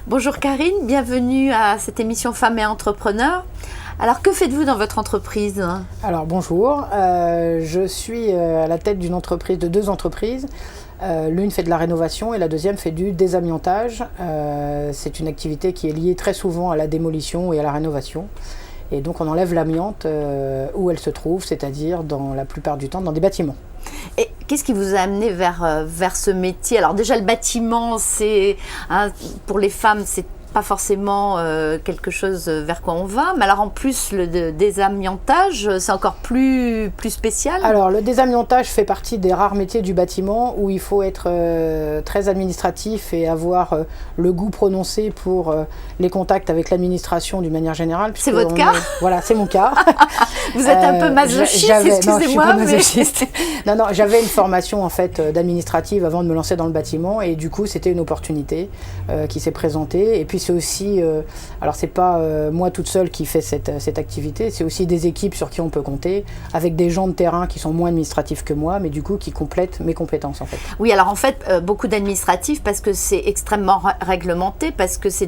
Bonjour Karine, bienvenue à cette émission Femmes et Entrepreneurs. Alors que faites-vous dans votre entreprise ? Alors bonjour, je suis à la tête d'une entreprise, de deux entreprises. L'une fait de la rénovation et la deuxième fait du désamiantage. C'est une activité qui est liée très souvent à la démolition et à la rénovation. Et donc on enlève l'amiante où elle se trouve, c'est-à-dire dans la plupart du temps dans des bâtiments. Et qu'est-ce qui vous a amené vers ce métier ? Alors déjà le bâtiment, pour les femmes, c'est pas forcément quelque chose vers quoi on va, mais alors en plus le désamiantage, c'est encore plus spécial. Alors le désamiantage fait partie des rares métiers du bâtiment où il faut être très administratif et avoir le goût prononcé pour les contacts avec l'administration d'une manière générale. C'est votre cas ? Voilà, c'est mon cas. Vous êtes un peu masochiste, excusez-moi. Non, je suis pas masochiste. Non, j'avais une formation en fait d'administrative avant de me lancer dans le bâtiment et du coup c'était une opportunité qui s'est présentée. Et puis c'est aussi, alors c'est pas moi toute seule qui fait cette activité, c'est aussi des équipes sur qui on peut compter, avec des gens de terrain qui sont moins administratifs que moi, mais du coup qui complètent mes compétences en fait. Oui, alors en fait, beaucoup d'administratifs parce que c'est extrêmement réglementé, parce que c'est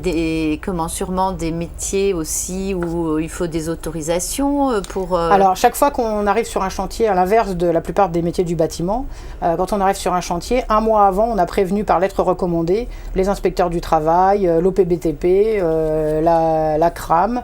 sûrement des métiers aussi où il faut des autorisations pour... Alors chaque fois qu'on arrive sur un chantier, à l'inverse de la plupart des métiers du bâtiment, quand on arrive sur un chantier, un mois avant, on a prévenu par lettre recommandée les inspecteurs du travail, l'OPBTP, la CRAM.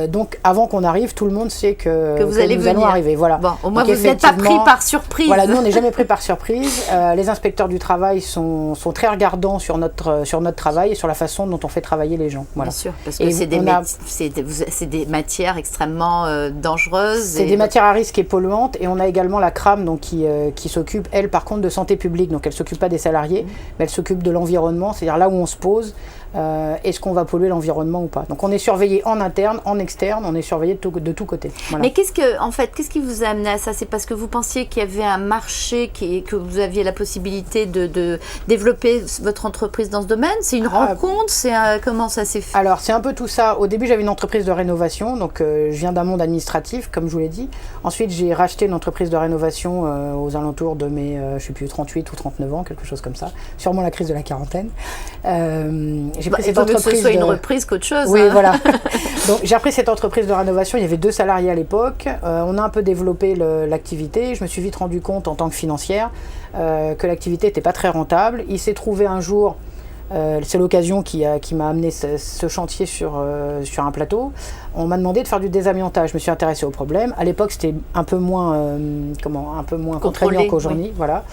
Donc avant qu'on arrive, tout le monde sait que vous allez nous allons arriver. Voilà. Bon, au moins donc, vous n'êtes pas pris par surprise. Voilà, nous on n'est jamais pris par surprise. Les inspecteurs du travail sont très regardants sur notre travail et sur la façon dont on fait travailler les gens. Voilà. Bien sûr, parce que c'est des matières extrêmement dangereuses. C'est des matières à risque et polluantes, et on a également la CRAM donc, qui s'occupe, elle, par contre, de santé publique. Donc elle ne s'occupe pas des salariés, mais elle s'occupe de l'environnement, c'est-à-dire là où on se pose. Est-ce qu'on va polluer l'environnement ou pas? Donc on est surveillé en interne, en externe, on est surveillé de tous côtés. Voilà. Mais qu'est-ce qui vous a amené à ça? C'est parce que vous pensiez qu'il y avait un marché, que vous aviez la possibilité de développer votre entreprise dans ce domaine? C'est une rencontre? Comment ça s'est fait? Alors c'est un peu tout ça. Au début j'avais une entreprise de rénovation, donc je viens d'un monde administratif, comme je vous l'ai dit. Ensuite j'ai racheté une entreprise de rénovation aux alentours de mes, je sais plus, 38 ou 39 ans, quelque chose comme ça. Sûrement la crise de la quarantaine. J'ai pris cette entreprise. Que ce soit une reprise qu'autre chose. Oui, voilà. Donc j'ai repris cette entreprise de rénovation. Il y avait 2 salariés à l'époque. On a un peu développé l'activité. Je me suis vite rendu compte en tant que financière que l'activité n'était pas très rentable. Il s'est trouvé un jour, c'est l'occasion qui m'a amené ce chantier sur un plateau. On m'a demandé de faire du désamiantage. Je me suis intéressée au problème. À l'époque, c'était un peu moins contraignant qu'aujourd'hui. Oui. Voilà.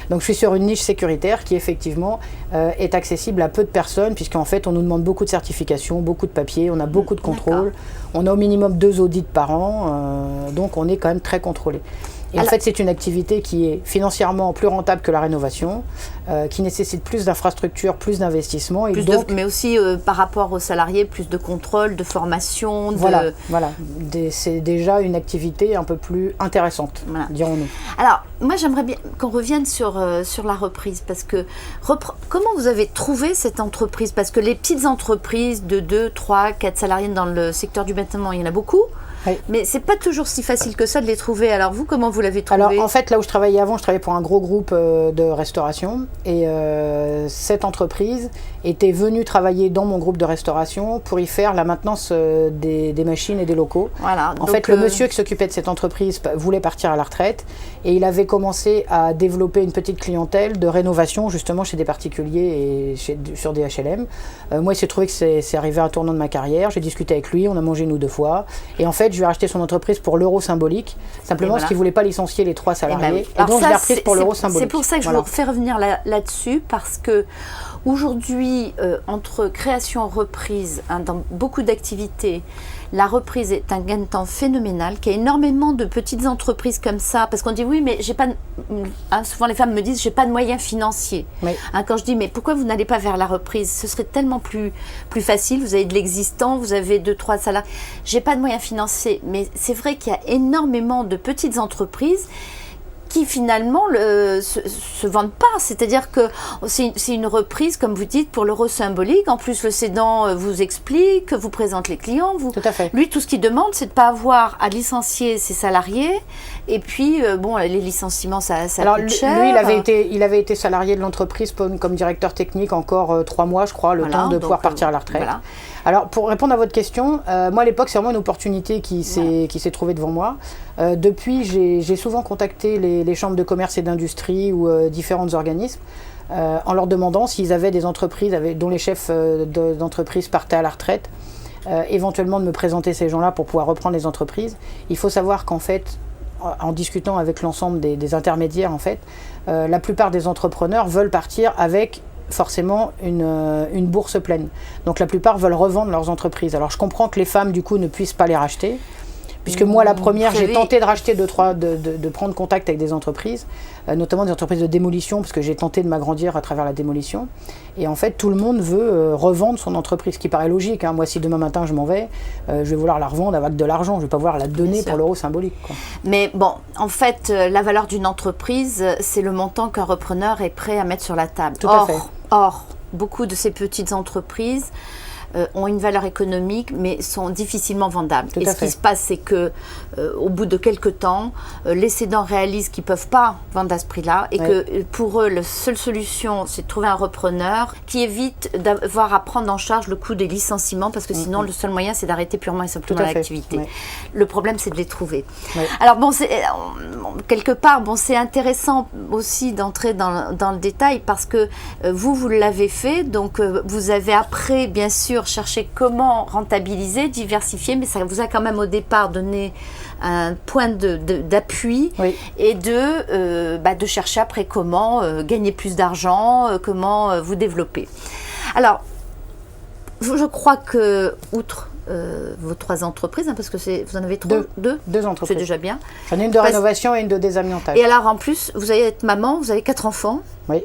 Donc je suis sur une niche sécuritaire qui effectivement est accessible à peu de personnes, puisqu'en fait on nous demande beaucoup de certifications, beaucoup de papiers, on a beaucoup de contrôles, on a au minimum 2 audits par an, donc on est quand même très contrôlé. Et en fait, c'est une activité qui est financièrement plus rentable que la rénovation, qui nécessite plus d'infrastructures, plus d'investissements. Mais aussi par rapport aux salariés, plus de contrôle, de formation. Voilà. C'est déjà une activité un peu plus intéressante, dirons-nous. Alors, moi, j'aimerais bien qu'on revienne sur la reprise, parce que comment vous avez trouvé cette entreprise? Parce que les petites entreprises de 2, 3, 4 salariés dans le secteur du bâtiment, il y en a beaucoup. Oui. Mais c'est pas toujours si facile que ça de les trouver. Alors vous, comment vous l'avez trouvé? Alors en fait, là où je travaillais avant, je travaillais pour un gros groupe de restauration, et cette entreprise était venue travailler dans mon groupe de restauration pour y faire la maintenance des machines et des locaux. Voilà. En fait, le monsieur qui s'occupait de cette entreprise voulait partir à la retraite, et il avait commencé à développer une petite clientèle de rénovation justement chez des particuliers et sur des HLM. Moi, il s'est trouvé que c'est arrivé à un tournant de ma carrière. J'ai discuté avec lui, on a mangé nous 2 fois, et en fait, je lui ai racheté son entreprise pour l'euro symbolique, simplement parce qu'il ne voulait pas licencier les 3 salariés. Et donc, je l'ai reprise pour l'euro symbolique. C'est pour ça que je vous refais revenir là-dessus, parce que aujourd'hui, entre création et reprise, dans beaucoup d'activités, la reprise est un gain de temps phénoménal, qu'il y a énormément de petites entreprises comme ça, parce qu'on dit oui, mais j'ai pas, souvent les femmes me disent j'ai pas de moyens financiers. Oui. Quand je dis mais pourquoi vous n'allez pas vers la reprise, ce serait tellement plus facile, vous avez de l'existant, vous avez 2, 3 salariés, j'ai pas de moyens financiers, mais c'est vrai qu'il y a énormément de petites entreprises qui finalement se vendent pas. C'est-à-dire que c'est une reprise, comme vous dites, pour l'euro symbolique. En plus, le cédant vous explique, vous présente les clients. Tout à fait. Lui, tout ce qu'il demande, c'est de ne pas avoir à licencier ses salariés. Et puis, les licenciements, ça coûte cher. Lui, il avait été salarié de l'entreprise comme directeur technique encore 3 mois, je crois, le temps de pouvoir partir à la retraite. Voilà. Alors, pour répondre à votre question, moi, à l'époque, c'est vraiment une opportunité qui s'est trouvée devant moi. Depuis, j'ai souvent contacté les chambres de commerce et d'industrie ou différents organismes en leur demandant s'ils avaient des entreprises dont les chefs d'entreprise partaient à la retraite, éventuellement de me présenter ces gens-là pour pouvoir reprendre les entreprises. Il faut savoir qu'en fait, en discutant avec l'ensemble des intermédiaires, en fait, la plupart des entrepreneurs veulent partir avec forcément une bourse pleine. Donc la plupart veulent revendre leurs entreprises. Alors je comprends que les femmes du coup ne puissent pas les racheter, puisque moi la première j'ai tenté de racheter de prendre contact avec des entreprises, notamment des entreprises de démolition, parce que j'ai tenté de m'agrandir à travers la démolition. Et en fait tout le monde veut revendre son entreprise, ce qui paraît logique, hein. Moi si demain matin je m'en vais, je vais vouloir la revendre avec de l'argent, je ne vais pas vouloir la donner pour l'euro symbolique, quoi. Mais bon, en fait la valeur d'une entreprise, c'est le montant qu'un repreneur est prêt à mettre sur la table. Tout à fait. Or, beaucoup de ces petites entreprises ont une valeur économique, mais sont difficilement vendables. Et ce qui se passe, c'est que au bout de quelques temps, les cédants réalisent qu'ils ne peuvent pas vendre à ce prix-là, et que pour eux, la seule solution, c'est de trouver un repreneur qui évite d'avoir à prendre en charge le coût des licenciements, parce que sinon, le seul moyen, c'est d'arrêter purement et simplement l'activité. Le problème, c'est de les trouver. Alors bon, quelque part, c'est intéressant aussi d'entrer dans le détail, parce que vous l'avez fait, donc vous avez après, bien sûr, chercher comment rentabiliser, diversifier, mais ça vous a quand même au départ donné un point d'appui et de chercher après comment gagner plus d'argent, comment vous développer. Alors, je crois que, outre vos 3 entreprises, hein, parce que vous en avez 2 entreprises. C'est déjà bien. J'en ai une de rénovation et une de désamiantage. Et alors, en plus, vous allez être maman, vous avez 4 enfants. Oui.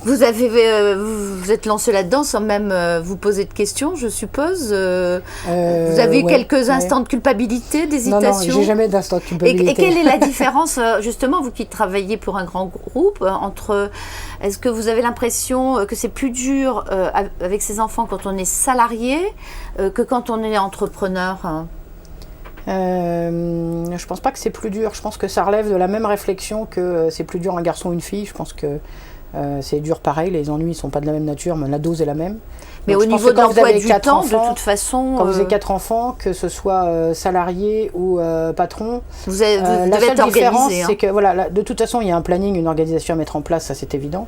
Vous êtes lancé là-dedans sans même vous poser de questions, je suppose. Vous avez eu quelques instants de culpabilité, d'hésitation? Non, j'ai jamais d'instant de culpabilité. Et quelle est la différence, justement, vous qui travaillez pour un grand groupe, entre... Est-ce que vous avez l'impression que c'est plus dur avec ses enfants quand on est salarié que quand on est entrepreneur? Je pense pas que c'est plus dur. Je pense que ça relève de la même réflexion que c'est plus dur un garçon ou une fille. Je pense que c'est dur pareil. Les ennuis ne sont pas de la même nature, mais la dose est la même. Mais donc, au niveau de l'emploi du temps, de toute façon... Quand vous avez 4 enfants, que ce soit salarié ou patron, vous devez la seule être différence, organisé, c'est que de toute façon, il y a un planning, une organisation à mettre en place, ça c'est évident.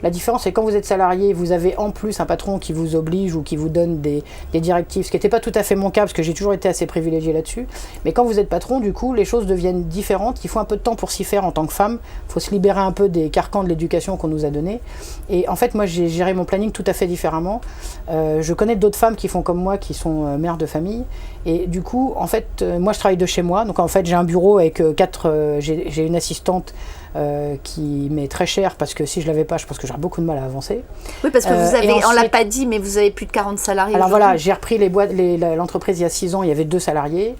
La différence, c'est que quand vous êtes salarié, vous avez en plus un patron qui vous oblige ou qui vous donne des directives, ce qui n'était pas tout à fait mon cas, parce que j'ai toujours été assez privilégié là-dessus. Mais quand vous êtes patron, du coup, les choses deviennent différentes. Il faut un peu de temps pour s'y faire en tant que femme. Il faut se libérer un peu des carcans de l'éducation qu'on nous a donnés. Et en fait, moi, j'ai géré mon planning tout à fait différemment. Je connais d'autres femmes qui font comme moi, qui sont mères de famille. Et du coup, en fait, moi, je travaille de chez moi. Donc, en fait, j'ai un bureau avec 4... j'ai une assistante qui m'est très chère, parce que si je ne l'avais pas, je pense que j'aurais beaucoup de mal à avancer. Oui, parce que vous avez, ensuite, on ne l'a pas dit, mais vous avez plus de 40 salariés. Alors voilà, j'ai repris l'entreprise il y a 6 ans, il y avait 2 salariés.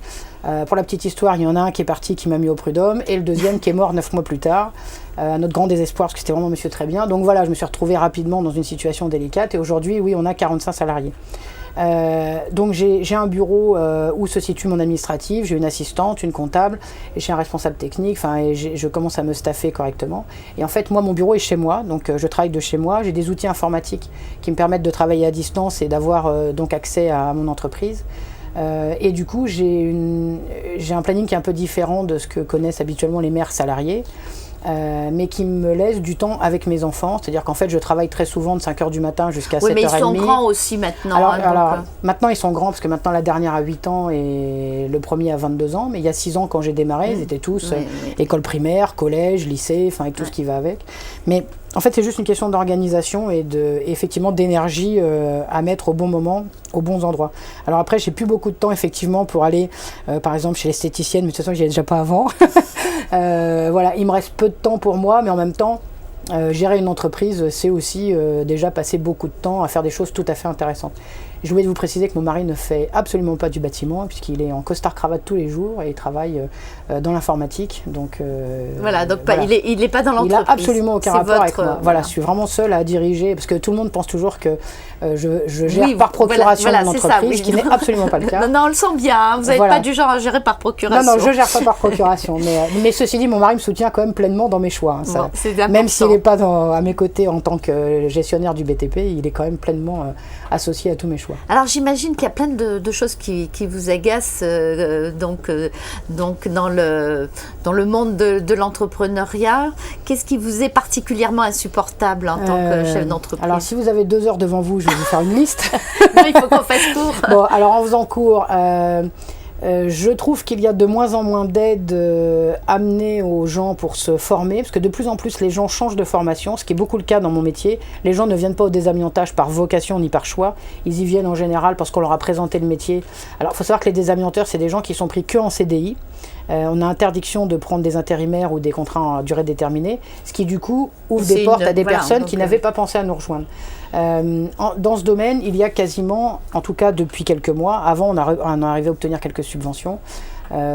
Pour la petite histoire, il y en a un qui est parti, qui m'a mis au prud'homme, et le deuxième qui est mort 9 mois plus tard. Notre grand désespoir, parce que c'était vraiment monsieur très bien. Donc voilà, je me suis retrouvée rapidement dans une situation délicate, et aujourd'hui, oui, on a 45 salariés. Donc j'ai un bureau où se situe mon administratif, j'ai une assistante, une comptable, et j'ai un responsable technique, et je commence à me staffer correctement. Et en fait, moi, mon bureau est chez moi, donc je travaille de chez moi. J'ai des outils informatiques qui me permettent de travailler à distance et d'avoir donc accès à mon entreprise. Et du coup, j'ai un planning qui est un peu différent de ce que connaissent habituellement les mères salariées. Mais qui me laisse du temps avec mes enfants. C'est-à-dire qu'en fait, je travaille très souvent de 5h du matin jusqu'à 7h30. Oui, mais ils sont grands aussi maintenant. Alors, maintenant, ils sont grands, parce que maintenant, la dernière a 8 ans et le premier a 22 ans. Mais il y a 6 ans, quand j'ai démarré, ils étaient tous école primaire, collège, lycée, avec tout ce qui va avec. Mais en fait, c'est juste une question d'organisation et effectivement d'énergie à mettre au bon moment, aux bons endroits. Alors après, j'ai plus beaucoup de temps, effectivement, pour aller, par exemple, chez l'esthéticienne, mais de toute façon, j'y allais déjà pas avant. Voilà, il me reste peu de temps pour moi, mais en même temps, gérer une entreprise, c'est aussi déjà passer beaucoup de temps à faire des choses tout à fait intéressantes. Je voulais vous préciser que mon mari ne fait absolument pas du bâtiment, puisqu'il est en costard-cravate tous les jours et il travaille dans l'informatique. Donc, voilà, donc voilà. Il n'est pas dans l'entreprise. Il n'a absolument aucun rapport avec moi. Voilà, je suis vraiment seule à diriger, parce que tout le monde pense toujours que je gère par procuration mon entreprise, ce qui n'est absolument pas le cas. Non, on le sent bien, hein, vous n'êtes pas du genre à gérer par procuration. Non, je ne gère pas par procuration. mais ceci dit, mon mari me soutient quand même pleinement dans mes choix. Hein, ça, même s'il n'est pas à mes côtés en tant que gestionnaire du BTP, il est quand même pleinement associé à tous mes choix. Alors j'imagine qu'il y a plein de choses qui vous agacent donc dans le monde de l'entrepreneuriat. Qu'est-ce qui vous est particulièrement insupportable en tant que chef d'entreprise? Alors si vous avez 2 heures devant vous, je vais vous faire une liste. Non, il faut qu'on fasse court. Bon, alors en faisant court, je trouve qu'il y a de moins en moins d'aide amenée aux gens pour se former, parce que de plus en plus les gens changent de formation, ce qui est beaucoup le cas dans mon métier. Les gens ne viennent pas au désamiantage par vocation ni par choix, ils y viennent en général parce qu'on leur a présenté le métier. Alors il faut savoir que les désamianteurs, c'est des gens qui sont pris que en CDI. On a interdiction de prendre des intérimaires ou des contrats à durée déterminée, ce qui du coup ouvre des portes à des personnes qui n'avaient pas pensé à nous rejoindre. Dans ce domaine, il y a quasiment, en tout cas depuis quelques mois, avant on arrivait à obtenir quelques subventions.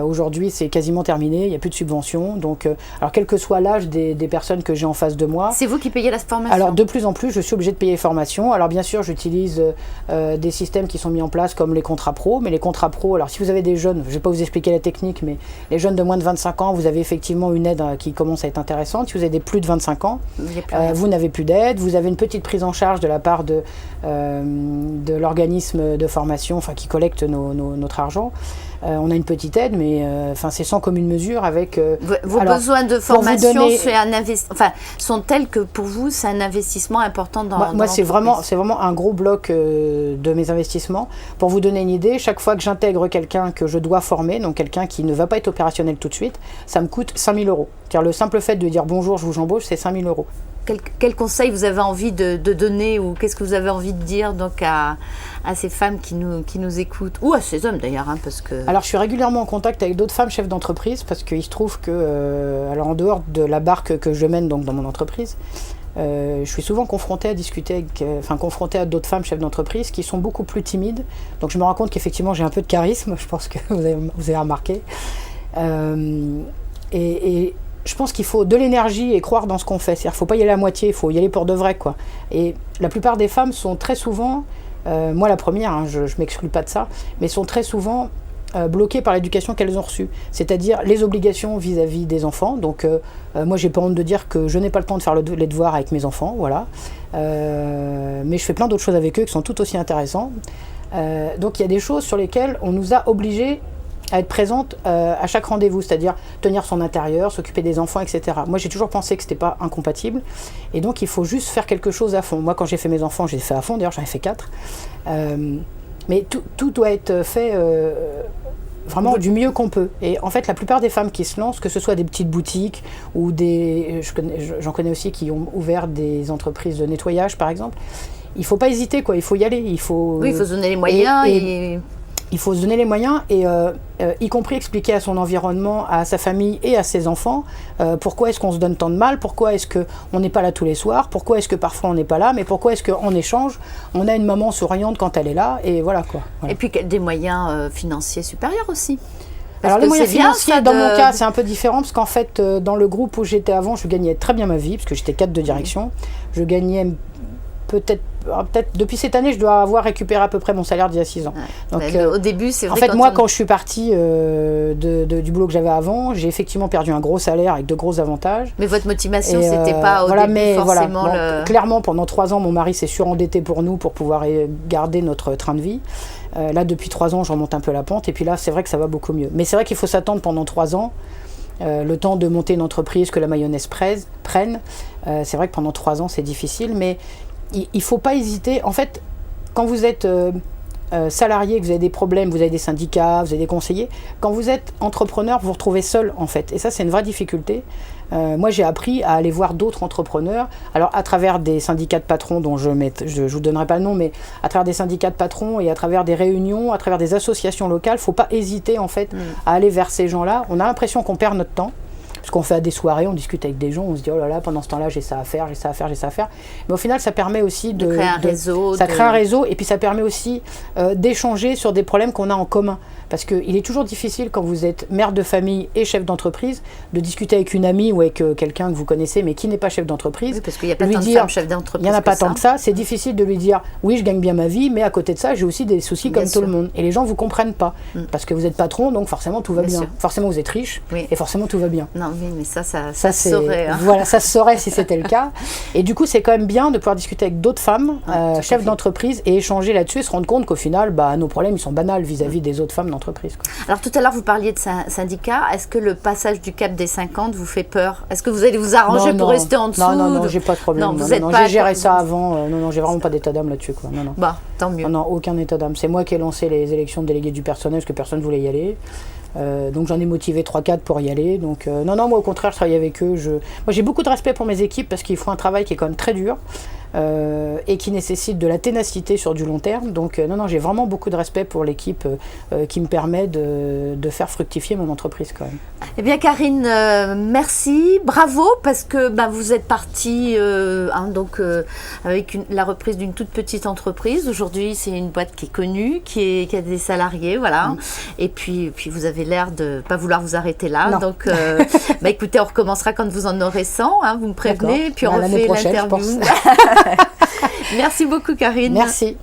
Aujourd'hui, c'est quasiment terminé, il n'y a plus de subventions. Donc, alors, quel que soit l'âge des personnes que j'ai en face de moi. C'est vous qui payez la formation? Alors, de plus en plus, je suis obligée de payer les formations. Alors, bien sûr, j'utilise des systèmes qui sont mis en place comme les contrats pro. Mais les contrats pro, alors si vous avez des jeunes, je ne vais pas vous expliquer la technique, mais les jeunes de moins de 25 ans, vous avez effectivement une aide qui commence à être intéressante. Si vous avez des plus de 25 ans, vous n'avez plus d'aide. Vous avez une petite prise en charge de la part de l'organisme de formation, enfin, qui collecte notre argent. On a une petite aide, mais c'est sans commune mesure avec... Vos besoins de formation sont tels que pour vous, c'est un investissement important dans moi c'est vraiment un gros bloc de mes investissements. Pour vous donner une idée, chaque fois que j'intègre quelqu'un que je dois former, donc quelqu'un qui ne va pas être opérationnel tout de suite, ça me coûte 5 000 €. Car le simple fait de dire bonjour, je vous embauche, c'est 5 000 €. Quel conseil vous avez envie de donner, ou qu'est-ce que vous avez envie de dire donc à ces femmes qui nous écoutent, ou à ces hommes d'ailleurs, hein, parce que... Alors je suis régulièrement en contact avec d'autres femmes chefs d'entreprise, parce qu'il se trouve que, alors en dehors de la barque que je mène donc dans mon entreprise, je suis souvent confrontée à d'autres femmes chefs d'entreprise qui sont beaucoup plus timides. Donc je me rends compte qu'effectivement j'ai un peu de charisme, je pense que vous avez remarqué. Et je pense qu'il faut de l'énergie et croire dans ce qu'on fait. C'est-à-dire qu'il ne faut pas y aller à moitié, il faut y aller pour de vrai, quoi. Et la plupart des femmes sont très souvent, moi la première, hein, je ne m'exclus pas de ça, mais sont très souvent bloquées par l'éducation qu'elles ont reçue. C'est-à-dire les obligations vis-à-vis des enfants. Donc moi j'ai pas honte de dire que je n'ai pas le temps de faire les devoirs avec mes enfants, voilà. Mais je fais plein d'autres choses avec eux qui sont tout aussi intéressantes. Donc il y a des choses sur lesquelles on nous a obligés à être présente à chaque rendez-vous, c'est-à-dire tenir son intérieur, s'occuper des enfants, etc. Moi, j'ai toujours pensé que c'était pas incompatible, et donc il faut juste faire quelque chose à fond. Moi, quand j'ai fait mes enfants, j'ai fait à fond, d'ailleurs j'en ai fait 4. Mais tout doit être fait vraiment du mieux qu'on peut. Et en fait, la plupart des femmes qui se lancent, que ce soit des petites boutiques ou j'en connais aussi qui ont ouvert des entreprises de nettoyage, par exemple, il faut pas hésiter, quoi. Il faut y aller. Il faut se donner les moyens il faut se donner les moyens et y compris expliquer à son environnement, à sa famille et à ses enfants pourquoi est-ce qu'on se donne tant de mal, pourquoi est-ce qu'on n'est pas là tous les soirs, pourquoi est-ce que parfois on n'est pas là, mais pourquoi est-ce qu'en échange, on a une maman souriante quand elle est là, et voilà quoi. Voilà. Et puis des moyens financiers supérieurs aussi. Alors les moyens financiers, dans mon cas, c'est un peu différent, parce qu'en fait, dans le groupe où j'étais avant, je gagnais très bien ma vie, parce que j'étais cadre de direction. Je gagnais peut-être depuis cette année, je dois avoir récupéré à peu près mon salaire d'il y a 6 ans. Donc, au début, c'est vrai. En fait, moi, quand je suis partie du boulot que j'avais avant, j'ai effectivement perdu un gros salaire avec de gros avantages. Mais votre motivation, c'était pas au début forcément bon, clairement, pendant 3 ans, mon mari s'est surendetté pour nous, pour pouvoir garder notre train de vie. Là, depuis 3 ans, je remonte un peu la pente. Et puis là, c'est vrai que ça va beaucoup mieux. Mais c'est vrai qu'il faut s'attendre pendant 3 ans. Le temps de monter une entreprise, que la mayonnaise prenne. C'est vrai que pendant 3 ans, c'est difficile. Mais il ne faut pas hésiter. En fait, quand vous êtes salarié, que vous avez des problèmes, vous avez des syndicats, vous avez des conseillers, quand vous êtes entrepreneur, vous vous retrouvez seul, en fait. Et ça, c'est une vraie difficulté. Moi, j'ai appris à aller voir d'autres entrepreneurs. Alors, à travers des syndicats de patrons, dont je ne vous donnerai pas le nom, mais à travers des syndicats de patrons et à travers des réunions, à travers des associations locales, il ne faut pas hésiter, en fait, à aller vers ces gens-là. On a l'impression qu'on perd notre temps. Parce qu'on fait des soirées, on discute avec des gens, on se dit oh là là, pendant ce temps-là, j'ai ça à faire, j'ai ça à faire, j'ai ça à faire. Mais au final, ça permet aussi de créer un réseau. Ça crée un réseau et puis ça permet aussi d'échanger sur des problèmes qu'on a en commun. Parce qu'il est toujours difficile quand vous êtes mère de famille et chef d'entreprise de discuter avec une amie ou avec quelqu'un que vous connaissez mais qui n'est pas chef d'entreprise. Oui, parce qu'il n'y a pas tant de femmes chefs d'entreprise. Il n'y en a pas tant que ça. C'est difficile de lui dire oui, je gagne bien ma vie, mais à côté de ça, j'ai aussi des soucis comme tout le monde. Et les gens ne vous comprennent pas. Parce que vous êtes patron, donc forcément tout va bien. Forcément vous êtes riche et forcément tout va bien. Non, oui, mais ça se saurait. Hein. Voilà, ça se saurait si c'était le cas. Et du coup, c'est quand même bien de pouvoir discuter avec d'autres femmes, chefs d'entreprise, et échanger là-dessus et se rendre compte qu'au final, nos problèmes, ils sont banals vis-à-vis des autres femmes d'entreprise. Alors tout à l'heure, vous parliez de syndicat. Est-ce que le passage du cap des 50 vous fait peur? Est-ce que vous allez vous arranger pour rester en dessous? Non, j'ai pas de problème. J'ai géré ça avant. Non, j'ai vraiment pas d'état d'âme là-dessus. Non. Bah, tant mieux. Non, aucun état d'âme. C'est moi qui ai lancé les élections de délégués du personnel parce que personne ne voulait y aller. Donc j'en ai motivé 3-4 pour y aller. Donc non, moi au contraire, je travaille avec eux. Moi j'ai beaucoup de respect pour mes équipes parce qu'ils font un travail qui est quand même très dur. Et qui nécessite de la ténacité sur du long terme. Donc non, j'ai vraiment beaucoup de respect pour l'équipe qui me permet de faire fructifier mon entreprise quand même. Eh bien Karine, merci, bravo, parce que vous êtes partie avec la reprise d'une toute petite entreprise. Aujourd'hui, c'est une boîte qui est connue, qui a des salariés, voilà. Et puis vous avez l'air de ne pas vouloir vous arrêter là. Non. Donc écoutez, on recommencera quand vous en aurez 100, vous me prévenez, puis on refait l'interview. Merci beaucoup Karine. Merci.